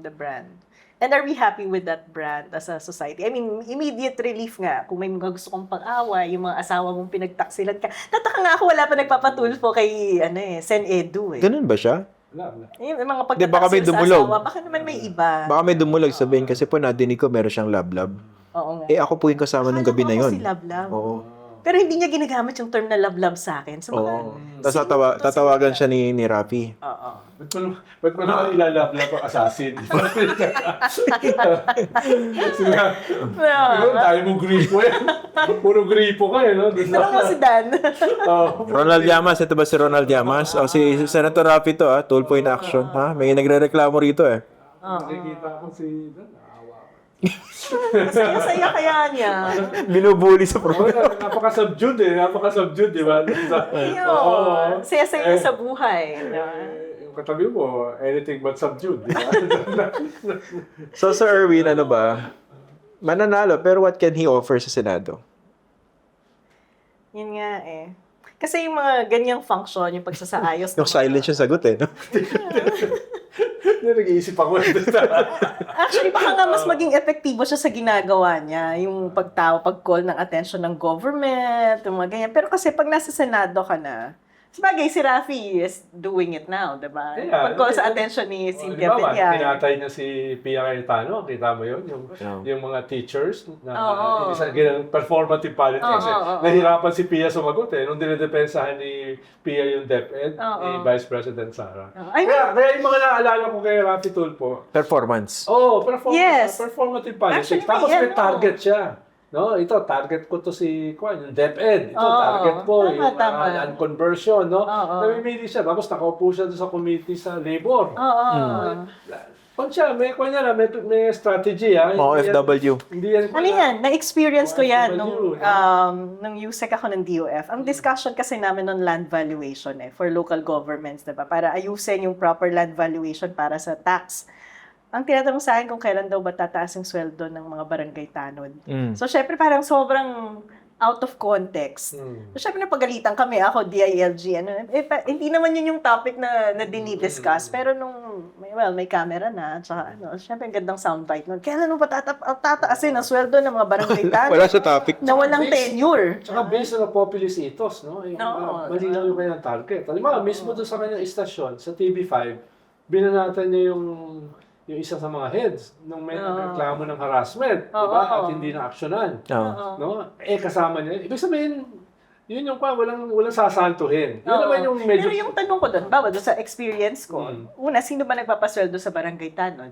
Speaker 2: The brand. And are we happy with that brand as a society? I mean, immediate relief nga. Kung may mga gusto kong pag-away, yung mga asawa mong pinagtaksilan ka. Tataka nga ako, wala pa nagpapatulfo kay Sen Edu eh.
Speaker 1: Ganun ba siya?
Speaker 3: Wala.
Speaker 2: Yung mga
Speaker 1: Di, baka may
Speaker 2: pagtataksil sa
Speaker 1: dumulog.
Speaker 2: asawa, baka naman may iba.
Speaker 1: Baka may dumulag sabihin kasi po nadinig ko meron siyang love-love.
Speaker 2: Oo nga.
Speaker 1: Eh ako po yung kasama nung gabi na
Speaker 2: Akala ko
Speaker 1: yun.
Speaker 2: si Love-Love.
Speaker 1: Oo.
Speaker 2: Pero hindi niya ginagamit yung term na love-love sa akin. So,
Speaker 1: Oo. Tapos tatawagan siya ni Rafi.
Speaker 2: Oo.
Speaker 3: Ba't mo naman ilalabla ko assassin? Siguro tayo mong gripo eh. Puro gripo ka eh, no?
Speaker 2: Tanong mo si Dan.
Speaker 1: Ronald Llamas, ito ba si Ronald Llamas? O si Senator Rafi to, tulpo in action. Ha? May nagre-reklamo rito eh.
Speaker 3: Nakikita ko si...
Speaker 2: Saya-saya kaya niya.
Speaker 1: Binubuli sa
Speaker 3: Napaka-subdued eh. Napaka-subdude, di ba?
Speaker 2: Yun. Saya-saya niya sa buhay.
Speaker 3: Yung katabi mo, anything but subdued, di ba?
Speaker 1: So Sir Erwin, ano ba? Mananalo, pero what can he offer sa Senado?
Speaker 2: Yun nga eh. Kasi yung mga ganyang function, yung pagsasaayos.
Speaker 1: Yung silent yung sagot eh, no?
Speaker 3: Nag-iisip ako.
Speaker 2: Actually, baka nga mas maging epektibo siya sa ginagawa niya. Yung pag-call ng attention ng government, yung mga ganyan. Pero kasi pag nasa Senado ka na, sabagay si Rafi is doing it now, diba?
Speaker 3: Yeah,
Speaker 2: Pag-call sa attention ni Cynthia
Speaker 3: Halimbawa,
Speaker 2: Villar.
Speaker 3: pinatay niya si Pia Cayetano, kita mo yun? Yung mga teachers na isang performative politics. Nahirapan si Pia sumagot eh. Nung dinedepensahan ni Pia yung DepEd, ni Vice President Sara. Kaya yung mga naalala ko kay Rafi Tulfo,
Speaker 1: Performance.
Speaker 3: performative politics.
Speaker 2: Actually,
Speaker 3: Tapos
Speaker 2: may
Speaker 3: may target siya. No, ito target ko to si yung DepEd. Ito target ko yung unconversion, no. Namimili siya tapos nakaupo siya doon sa committee sa labor. Kung siya, may strategy
Speaker 1: OFW.
Speaker 3: Hindi yan.
Speaker 2: Ano yan? Na-experience ko yan
Speaker 3: OFW,
Speaker 2: nung USEC ako ng DOF. Ang discussion kasi namin on land valuation for local governments, diba? Para ayusin yung proper land valuation para sa tax. Ang tinatanong sa akin kung kailan daw ba tataas yung sweldo ng mga barangay tanod. So, syempre parang sobrang out of context. So, syempre napagalitan kami, ako, DILG, hindi naman yun yung topic na dinidiscuss. Pero nung may camera na, tsaka syempre, ang gandang soundbite nun. Kailan mo pa tataasin ang sweldo ng mga barangay tanod
Speaker 1: Wala sa topic.
Speaker 2: na walang tenure?
Speaker 3: Tsaka based on the populist ethos, no? Malinaw yung kanyang target. Halimbawa, mismo doon sa kanyang istasyon, sa TV5, binanatan niya yung isa sa mga heads nung may reklamo ng harassment, di ba? At hindi na aksyonan. No? Kasama niya. Ibig sabihin, yun yung walang sasantuhin. Yun naman yung medyo...
Speaker 2: Pero yung tanong ko doon, doon sa experience ko, una, sino ba nagpapasweldo sa barangay tanod?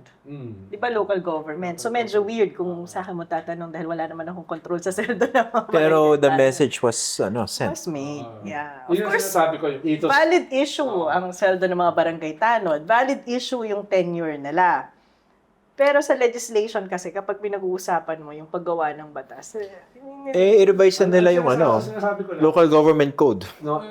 Speaker 2: Di ba local government? So medyo weird kung sa akin mo tatanong dahil wala naman akong control sa sweldo ng mga
Speaker 1: Pero the
Speaker 2: barangay
Speaker 1: message was sent.
Speaker 2: tanod. Was made. Yeah. Of
Speaker 3: Yun yung
Speaker 2: course,
Speaker 3: sinasabi ko, yung ethos.
Speaker 2: valid issue ang sweldo ng mga barangay tanod. Valid issue yung tenure nila. Pero sa legislation kasi, kapag pinag-uusapan mo yung paggawa ng batas,
Speaker 1: I-revise na nila yung
Speaker 3: Sinasabi ko lang.
Speaker 1: local government code.
Speaker 3: No,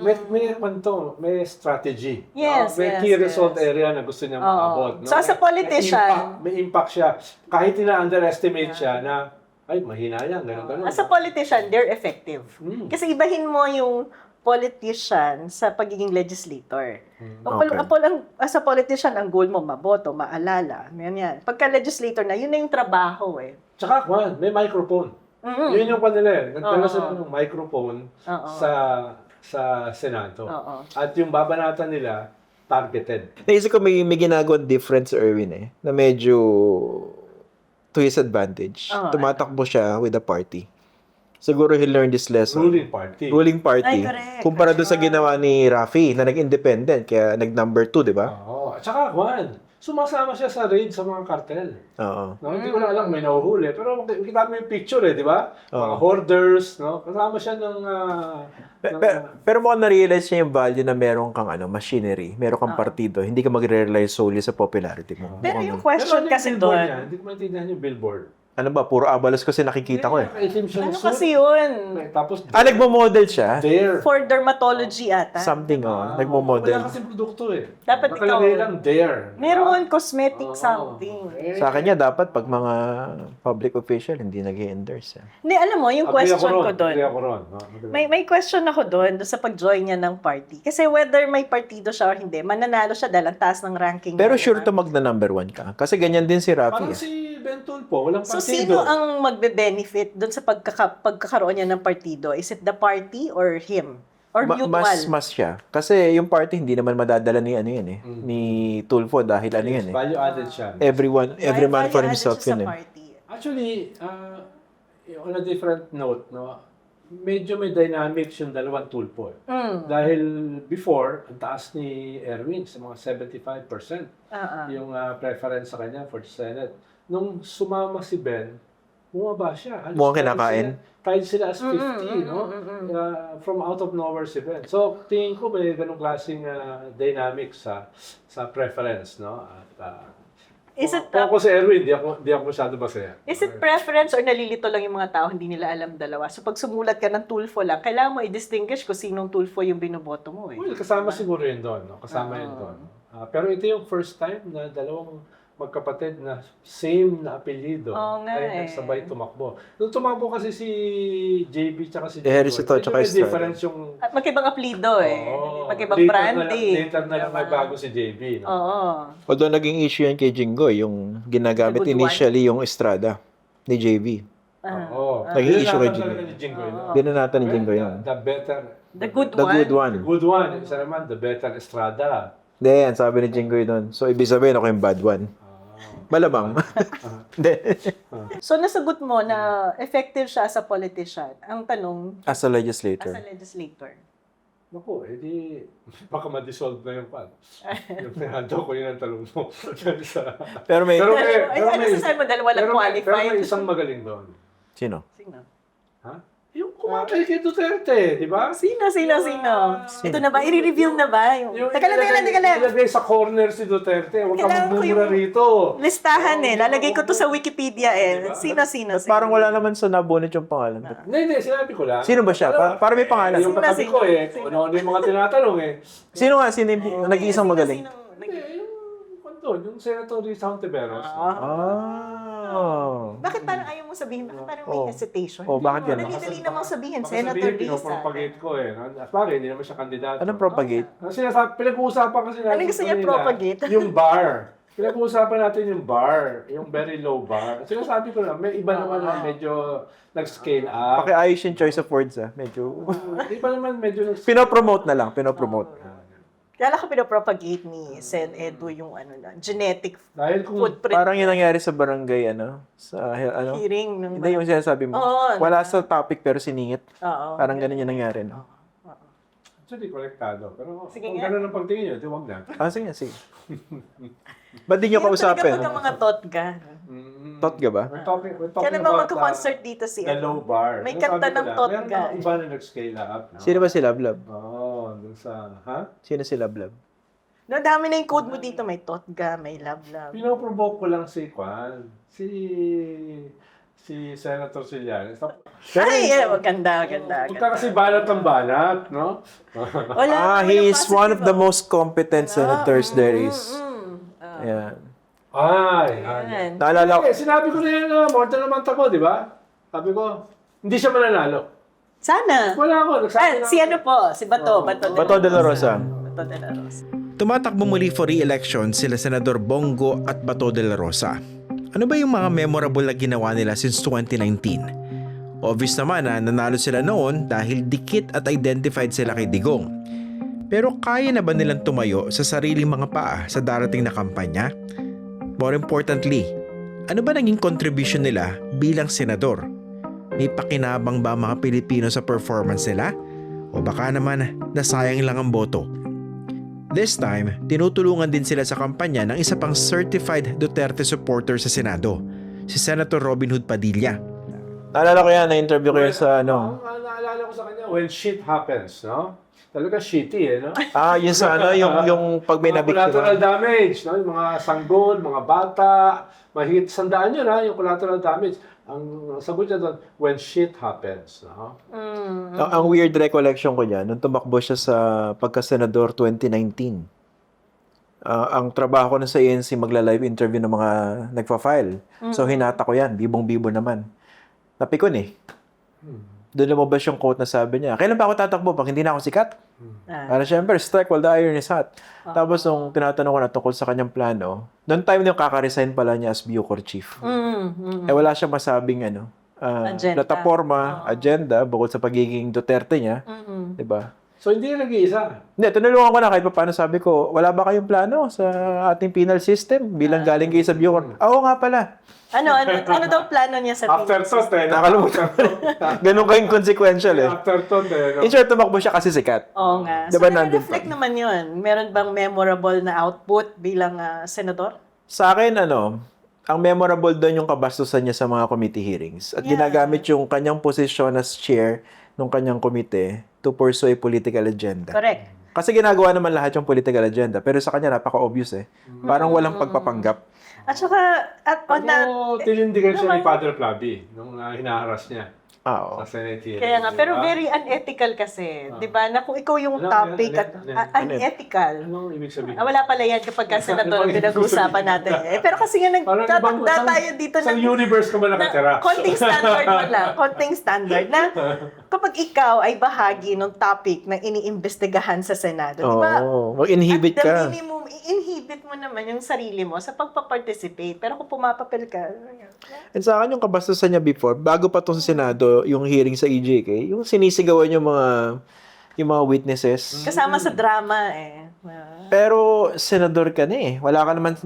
Speaker 3: may strategy.
Speaker 2: Yes,
Speaker 3: May
Speaker 2: yes,
Speaker 3: key
Speaker 2: yes.
Speaker 3: result area na gusto niya maabot. No?
Speaker 2: So, as a politician,
Speaker 3: may impact siya. Kahit underestimate siya na, ay, mahina yan, gano'n.
Speaker 2: as a politician, they're effective. Kasi ibahin mo yung politician sa pagiging legislator. As a politician, ang goal mo, maboto, maalala. Yan. Pagka legislator na, yun na yung trabaho eh.
Speaker 3: Tsaka, may microphone. Yun yung kanila eh. Nagdala sila ng microphone sa Senado. At yung babanatan nila, targeted.
Speaker 1: Naisip ko may ginagawang difference, Erwin na medyo to his advantage. Tumatakbo siya with the party. Siguro he learned this lesson.
Speaker 3: Ruling party.
Speaker 1: Ruling party.
Speaker 2: Ay, correct.
Speaker 1: Kumpara doon sa ginawa ni Rafi na nag-independent, kaya nag-number 2, di ba?
Speaker 3: Oo. At saka, sumasama siya sa raid sa mga kartel.
Speaker 1: Oo.
Speaker 3: No, hindi ko na alam, may nahuhuli. Pero kita mo yung picture di ba? Mga hoarders, no? Kasama siya ng...
Speaker 1: Pero mukhang na-realize niya yung value na meron kang machinery, meron kang partido, hindi ka mag-rely solely sa popularity mo.
Speaker 2: Pero yung
Speaker 3: Pero
Speaker 2: question
Speaker 3: ano yung
Speaker 2: kasi
Speaker 3: billboard
Speaker 2: doon,
Speaker 3: niya? Hindi ko maintindihan yung billboard.
Speaker 1: Ano ba? Puro abalos kasi nakikita ko
Speaker 3: Nakaitim siya ng
Speaker 2: ano
Speaker 3: suit.
Speaker 2: kasi yun?
Speaker 3: Tapos,
Speaker 1: Nagmo-model siya?
Speaker 3: there.
Speaker 2: For dermatology ata.
Speaker 1: Something,
Speaker 3: Wala
Speaker 1: nagmo-model.
Speaker 3: kasi produkto eh.
Speaker 2: Dapat
Speaker 3: Nakalagay
Speaker 2: ikaw-
Speaker 3: lang there.
Speaker 2: Meron cosmetic something.
Speaker 1: Sa kanya, dapat pag mga public official, hindi nag-endorse.
Speaker 2: Hindi, alam mo, yung question ko doon.
Speaker 3: Agree ako ron. No?
Speaker 2: May question ako doon sa pag-join niya ng party. Kasi whether may partido siya or hindi, mananalo siya dahil ang taas ng ranking
Speaker 1: Pero
Speaker 2: niya,
Speaker 1: sure
Speaker 2: diba?
Speaker 1: to magna-number 1 ka. Kasi ganyan din si Rafi.
Speaker 3: Parang si Ben Tulfo, walang
Speaker 2: So,
Speaker 3: partido.
Speaker 2: sino ang magbe-benefit doon sa pagkakaroon niya ng partido? Is it the party or him? Or mutual?
Speaker 1: Mas siya. Kasi yung party hindi naman madadala ni ni Tulfo dahil
Speaker 3: Value added siya.
Speaker 1: every man for
Speaker 2: Value
Speaker 1: himself
Speaker 2: added siya
Speaker 1: yun
Speaker 2: sa party.
Speaker 3: Actually, on a different note, no, medyo may dynamics yung dalawang Tulfo. Dahil before, ang taas ni Erwin sa mga 75% yung preference sa kanya for the Senate. Nung sumama si Ben, bumaba siya.
Speaker 1: Mukhang kinakain.
Speaker 3: Tied sila as 50, no? From out of nowhere si Ben. So, tingin ko may ganong klaseng dynamics sa preference, no? At,
Speaker 2: Is it,
Speaker 3: kung ako si Erwin, di ako masyado masaya.
Speaker 2: is it preference or nalilito lang yung mga tao, hindi nila alam dalawa? So pag sumulat ka ng Tulfo lang, kailangan mo i-distinguish kung sinong Tulfo yung binoboto mo eh.
Speaker 3: Well, kasama siguro yun doon, no? Kasama yun doon. Pero ito yung first time na dalawang magkapatid na same na apelyido
Speaker 2: Oo nga
Speaker 3: ay nagsabay tumakbo. Nung tumakbo kasi si JB tsaka si
Speaker 1: Ejercito
Speaker 3: medyo
Speaker 1: tsaka
Speaker 3: may
Speaker 1: Estrada.
Speaker 3: difference yung...
Speaker 2: At magkibang apelido eh.
Speaker 3: Oo.
Speaker 2: Magkibang branding.
Speaker 3: Later na lang may bago si JB. No?
Speaker 2: Oo.
Speaker 1: Although naging issue yan kay Jinggoy, yung ginagamit
Speaker 2: The good
Speaker 1: initially yung Estrada ni JB.
Speaker 3: Oo.
Speaker 1: Naging issue kay
Speaker 3: Dinanatan
Speaker 1: Jinggoy.
Speaker 3: talaga ni Jinggoy, no?
Speaker 1: Dinanatan ni Jinggoy yun.
Speaker 3: The better...
Speaker 2: The good
Speaker 1: The
Speaker 2: one.
Speaker 1: good one.
Speaker 3: The good one. Isa naman, the better Estrada.
Speaker 1: Hindi, yan sabi ni Jinggoy doon. So, ibig sabihin ako yung bad one. Malamang. Hindi.
Speaker 2: So nasagot mo na effective siya as a politician. Ang tanong,
Speaker 1: As a legislator.
Speaker 2: as a legislator.
Speaker 3: Naku, edi baka ma-dissolve na yung pan. Yung pinado ko yun ang talong mo.
Speaker 1: Pero may...
Speaker 2: Ano sasabi mo dahil walang qualified?
Speaker 3: Pero may isang magaling doon.
Speaker 1: Sino?
Speaker 2: Sino?
Speaker 3: Ha? Yung kumakay kay Duterte, di ba?
Speaker 2: Sino? Ito na ba? I-reveal na ba? Teka lang.
Speaker 3: Ilagay sa corner si Duterte. Huwag ka
Speaker 2: Kailangan ko
Speaker 3: magmumura
Speaker 2: yung-
Speaker 3: rito.
Speaker 2: Listahan eh. Lalagay ko to sa Wikipedia eh. Sino?
Speaker 1: At parang wala naman sa nabunot yung pangalan.
Speaker 3: Hindi, sinabi ko lang.
Speaker 1: Sino ba siya? Para may pangalan.
Speaker 3: Yung katabi ko eh. Ano yung mga tinatanong eh.
Speaker 1: Sino yung nag-iisang magaling?
Speaker 3: Hindi, yung doon, yung Senator Risa Hontiveros.
Speaker 1: Ah.
Speaker 2: Bakit parang ayaw mo sabihin? Bakit parang may hesitation?
Speaker 4: Bakit yan?
Speaker 2: Dali-dali namang sabihin,
Speaker 3: Baka
Speaker 2: Senator
Speaker 3: sabihin,
Speaker 2: Risa.
Speaker 3: pinopropagate ko eh. Bakit? Hindi naman siya kandidato.
Speaker 4: Anong propagate?
Speaker 3: Kasi pinag-uusapan kasi natin.
Speaker 2: Anong gusto niya
Speaker 3: kanina,
Speaker 2: propagate?
Speaker 3: Yung bar. Pinag-uusapan natin yung bar. Yung very low bar. Sinasabi ko lang, may iba naman na medyo nag-scale up.
Speaker 4: Pakiayos yung choice of words Medyo...
Speaker 3: Iba naman medyo nag-scale
Speaker 4: Pinopromote na lang, pinopromote.
Speaker 2: Kaya ko pinopropagate ni Sen Edu yung genetic
Speaker 3: Dahil kung
Speaker 2: footprint.
Speaker 4: Parang yung nangyari sa barangay, sa
Speaker 2: hearing.
Speaker 4: Hindi yung sinasabi mo.
Speaker 2: Oo.
Speaker 4: Wala sa topic pero siningit.
Speaker 2: Oo.
Speaker 4: Parang ganun yung nangyari, no?
Speaker 3: actually konektado. Pero
Speaker 2: Sige
Speaker 3: kung
Speaker 2: nga.
Speaker 3: gano'n ang pagtingin nyo, di wag na.
Speaker 4: Sige. Ba't di nyo kausapin?
Speaker 2: Talaga mga totga.
Speaker 4: Tot ka ba?
Speaker 3: We're talking
Speaker 2: Kaya naman
Speaker 3: about
Speaker 2: magka-concert dito si
Speaker 3: the low bar.
Speaker 2: May
Speaker 3: Sinasabi
Speaker 2: kanta
Speaker 3: ko
Speaker 2: ng
Speaker 3: lang,
Speaker 2: Totga.
Speaker 3: Meron mga iba na nag-scale up. No?
Speaker 4: Sino ba si Lablab?
Speaker 3: Dun sa, ha?
Speaker 4: Sino si Lablab?
Speaker 2: No, dami na yung code mo dito. May totga, may love.
Speaker 3: Pinoprovoke ko lang si Kwan. Si Senator Sillanes.
Speaker 2: Ay, maganda.
Speaker 3: Huwag ka kasi balat ng balat, no?
Speaker 2: Wala,
Speaker 4: He
Speaker 2: walang
Speaker 4: is one of the
Speaker 2: positive.
Speaker 4: most competent senators there is. Ayan.
Speaker 2: Yan.
Speaker 4: Naalala ko,
Speaker 3: Sinabi ko na yan, more than a month ago, di ba? Sabi ko, hindi siya mananalo.
Speaker 2: Sana.
Speaker 3: Wala ako. Nagsabi na
Speaker 2: Si ano po? Si Bato.
Speaker 4: Bato de la Rosa.
Speaker 2: Bato de la Rosa.
Speaker 1: Tumatakbo muli for re-election sila Senador Bongo at Bato de la Rosa. Ano ba yung mga memorable na ginawa nila since 2019? Obvious naman na nanalo sila noon dahil dikit at identified sila kay Digong. Pero kaya na ba nilang tumayo sa sariling mga paa sa darating na kampanya? More importantly, ano ba naging contribution nila bilang senador? May pakinabang ba mga Pilipino sa performance nila? O baka naman nasayang lang ang boto? This time, tinutulungan din sila sa kampanya ng isa pang certified Duterte supporter sa Senado, si Senator Robin Hood Padilla.
Speaker 4: Naalala ko yan, na-interview ko yan sa ano.
Speaker 3: Ang naalala ko sa kanya, when shit happens, no? Talaga shitty, no?
Speaker 4: Yun sa ano, yung pag may
Speaker 3: Mga collateral
Speaker 4: nabiktima.
Speaker 3: damage, no? Yung mga sanggol, mga bata, mahigit 100 yun, ha? Yung collateral damage. Ang sagot niya doon, when shit happens, no?
Speaker 4: Ang weird recollection ko niya, nung tumakbo siya sa pagka-senador 2019, ang trabaho ko na sa ANC, magla-live interview ng mga nagfa-file. So hinata ko yan, bibong-bibo naman. Napikon eh. Doon lumabas yung quote na sabi niya, kailan pa ako tatakbo pag hindi na ako sikat? Para syempre, strike while the iron is hot. Tapos nung tinatanong ko na tungkol sa kanyang plano, noong time na yung kaka-resign pala niya as Bucor Chief. Wala siya masabing
Speaker 2: Agenda.
Speaker 4: plataforma, agenda, bukod sa pagiging Duterte niya. Diba?
Speaker 3: So, hindi na nag-iisa.
Speaker 4: Hindi, tinulungan ko na kahit paano sabi ko, wala ba kayong plano sa ating penal system bilang galing kayo sa Bucor? Oo nga pala.
Speaker 2: Ano daw plano niya sa
Speaker 3: Afterthought, eh. no?
Speaker 4: Nakalimutan ko. Ganun kayong consequential eh.
Speaker 3: Afterthought, eh. No?
Speaker 4: In short, tumakbo siya kasi sikat.
Speaker 2: Oo nga.
Speaker 4: Diba
Speaker 2: So,
Speaker 4: nandun
Speaker 2: reflect
Speaker 4: pa?
Speaker 2: naman yun. Meron bang memorable na output bilang senador?
Speaker 4: Sa akin, ang memorable doon yung kabastusan niya sa mga committee hearings. At ginagamit yung kanyang posisyon as chair ng kanyang komite to pursue a political agenda.
Speaker 2: Correct.
Speaker 4: Kasi ginagawa naman lahat yung political agenda. Pero sa kanya, napaka-obvious eh. Parang walang pagpapanggap.
Speaker 2: At saka,
Speaker 3: Tinindigan siya ni Father Flavi nung hinaharas niya
Speaker 4: Oo.
Speaker 3: sa Senate hearing.
Speaker 2: kaya nga, pero
Speaker 3: diba?
Speaker 2: very unethical kasi. Di ba? Na kung ikaw yung
Speaker 3: Ano,
Speaker 2: topic at unethical.
Speaker 3: Anong ibig sabihin?
Speaker 2: Wala pala yan kapag ka senador ang pinag-uusapan natin. Pero kasi nga
Speaker 3: Parang
Speaker 2: nagtatakda tayo dito
Speaker 3: sa universe ka ba nakatira?
Speaker 2: konting standard mo lang. Konting standard na kapag ikaw ay bahagi ng topic na iniimbestigahan sa Senado. Di ba?
Speaker 4: Oo. Mag-inhibit
Speaker 2: At the
Speaker 4: ka.
Speaker 2: minimum, i-inhibit mo naman yung sarili mo sa pagpa-participate. Pero kung pumapapel ka,
Speaker 4: And sa akin, yung kabastusan niya before, bago pa to sa Senado, yung hearing sa EJK, yung sinisigawan yung mga witnesses.
Speaker 2: kasama sa drama eh.
Speaker 4: Pero senador ka na eh.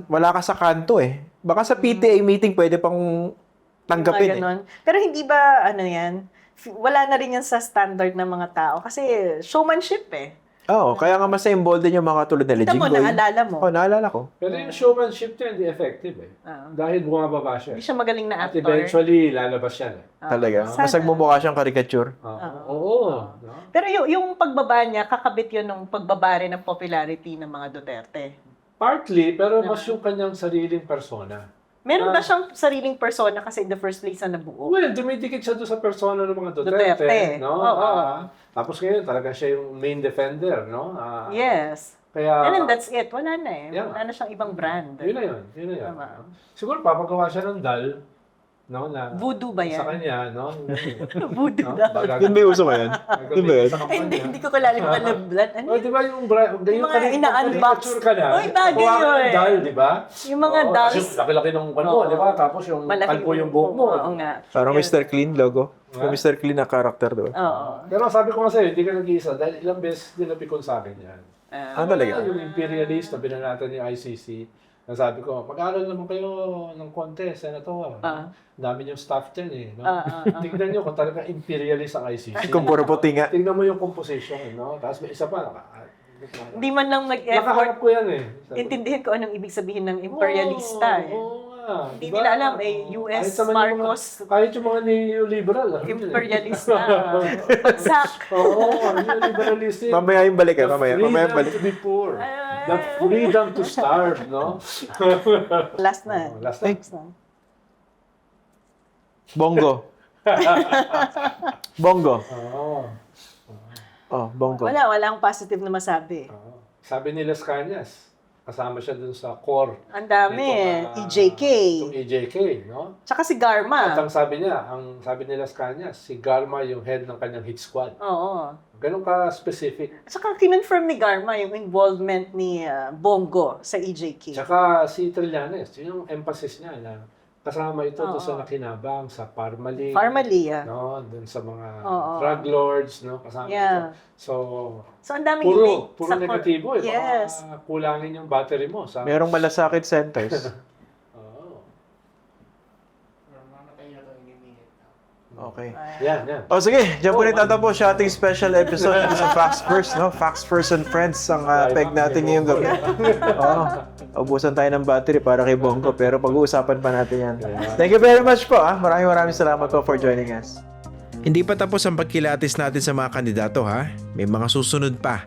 Speaker 4: Wala ka sa kanto eh. Baka sa PTA meeting pwede pang tanggapin eh.
Speaker 2: Ganon. Pero hindi ba, wala na rin yan sa standard ng mga tao. Kasi showmanship eh.
Speaker 4: Oo, kaya nga mas involved din yung mga tulad nila
Speaker 2: Kita mo,
Speaker 4: Jinggoy.
Speaker 2: naalala mo.
Speaker 4: Oo, naalala ko.
Speaker 3: Pero yung showmanship niya hindi effective eh. Dahil bumababa siya.
Speaker 2: Hindi siya magaling na
Speaker 3: At
Speaker 2: actor.
Speaker 3: eventually, lalabas yan eh.
Speaker 4: Talaga. Mas
Speaker 2: Sana.
Speaker 4: nagmumukha siyang caricature.
Speaker 3: Oo. No?
Speaker 2: Pero yung pagbaba niya, kakabit yun ng pagbaba rin ng popularity ng mga Duterte.
Speaker 3: Partly, pero mas yung kanyang sariling persona.
Speaker 2: Meron ba siyang sariling persona kasi in the first place na nabuo?
Speaker 3: Well, dumidikit siya doon sa persona ng mga Duterte.
Speaker 2: Duterte.
Speaker 3: No?
Speaker 2: Oo.
Speaker 3: Tapos ngayon, talaga siya yung main defender. No?
Speaker 2: Yes.
Speaker 3: Kaya,
Speaker 2: And then that's it. Wala na eh.
Speaker 3: Yeah.
Speaker 2: Wala na siyang ibang brand.
Speaker 3: Yun na yun.
Speaker 2: Tama.
Speaker 3: Siguro papagawa siya ng dal no, na
Speaker 2: Voodoo ba yan?
Speaker 3: sa kanya, no?
Speaker 2: Voodoo
Speaker 3: no?
Speaker 2: daw.
Speaker 4: Yun ba yung uso ngayon? Yun ba yun?
Speaker 3: Sa
Speaker 2: Ay, hindi,
Speaker 3: kampanya.
Speaker 2: hindi ko kilala yung kalablan. Ano
Speaker 3: Oh, di ba yung yung
Speaker 2: mga ina-unbox.
Speaker 3: caricature ka na?
Speaker 2: Uy, bagay
Speaker 3: kuha ka ng
Speaker 2: yun.
Speaker 3: doll, di ba?
Speaker 2: Yung mga
Speaker 3: Oo,
Speaker 2: dolls.
Speaker 3: kasi laki-laki ng kwan mo,
Speaker 2: Oo.
Speaker 3: di ba? Tapos yung kalbo yung buhok mo.
Speaker 2: Oo nga.
Speaker 4: Parang
Speaker 2: Yun.
Speaker 4: Mr. Clean logo.
Speaker 3: Ha?
Speaker 4: Yung Mr. Clean na character, diba?
Speaker 2: Oo.
Speaker 3: Pero sabi ko nga sa'yo, hindi ka nag-iisa dahil ilang beses dinapikon sa akin yan.
Speaker 4: Ah, talaga?
Speaker 3: Yung imperialist na binanatan yung ICC, nasabi ko, mag-aaral naman kayo ng konti, senator. Dami yung staff dyan eh. No? Tignan nyo kung talaga imperialist ang ICC.
Speaker 4: Kung puro puti nga.
Speaker 3: Tignan mo yung composition, no? Tapos may isa pa,
Speaker 2: Hindi man lang nag-effort
Speaker 3: nakaharap ko yan eh.
Speaker 2: intindihin ko anong ibig sabihin ng imperialista. eh.
Speaker 3: Oo nga.
Speaker 2: Hindi
Speaker 3: Diba?
Speaker 2: nila alam, US
Speaker 3: Kahit sa mga-
Speaker 2: Marcos,
Speaker 3: Kahit yung mga neoliberal. alam nila eh.
Speaker 2: imperialista. Bagsak.
Speaker 3: Oo, neoliberalistic.
Speaker 4: Mamaya yung balik
Speaker 3: The
Speaker 4: mamaya.
Speaker 3: freedom
Speaker 4: Mamaya balik.
Speaker 3: to be poor. The freedom to starve, no?
Speaker 2: Last na.
Speaker 3: Last time.
Speaker 2: Last na.
Speaker 4: Bongo. Bongo.
Speaker 3: Oo.
Speaker 4: Oh, bongo.
Speaker 2: Walang positive na masabi.
Speaker 3: Oo. Sabi ni Las Cañas, kasama siya dun sa core.
Speaker 2: Ang dami.
Speaker 3: Nitong,
Speaker 2: EJK.
Speaker 3: Itong EJK, no?
Speaker 2: Tsaka si
Speaker 3: At
Speaker 2: Garma.
Speaker 3: ang sabi niya, ang sabi ni Las Cañas, si Garma yung head ng kanyang hit squad.
Speaker 2: Oo.
Speaker 3: Ganun ka specific.
Speaker 2: At saka kinonfirm ni Garma yung involvement ni Bongo sa EJK.
Speaker 3: Tsaka si Trillanes, yun yung emphasis niya na kasama ito
Speaker 2: Oo.
Speaker 3: to sa nakinabang, sa Parmalee.
Speaker 2: Parmalee.
Speaker 3: No, dun sa mga
Speaker 2: Oo.
Speaker 3: drug lords, no, kasama
Speaker 2: Yeah.
Speaker 3: ito. So,
Speaker 2: So, ang daming
Speaker 3: puro
Speaker 2: sa
Speaker 3: negatibo eh.
Speaker 2: Yes.
Speaker 3: Baka kulangin yung battery mo. Sa,
Speaker 4: Merong malasakit centers.
Speaker 3: Oo.
Speaker 4: Okay.
Speaker 3: Yan.
Speaker 4: O sige, dyan po rin tatapos sa ating special episode sa Facts First, no? Facts First and Friends ang peg natin ngayong gabi. Oo. Ubusan tayo ng battery para kay Bongo, pero pag-uusapan pa natin yan. Thank you very much po. Maraming salamat po for joining us.
Speaker 1: Hindi pa tapos ang pagkilatis natin sa mga kandidato ha. May mga susunod pa.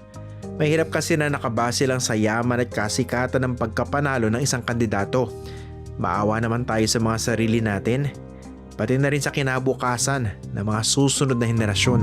Speaker 1: Mahirap kasi na nakabase lang sa yaman at kasikatan ng pagkapanalo ng isang kandidato. Maawa naman tayo sa mga sarili natin, pati na rin sa kinabukasan ng mga susunod na henerasyon.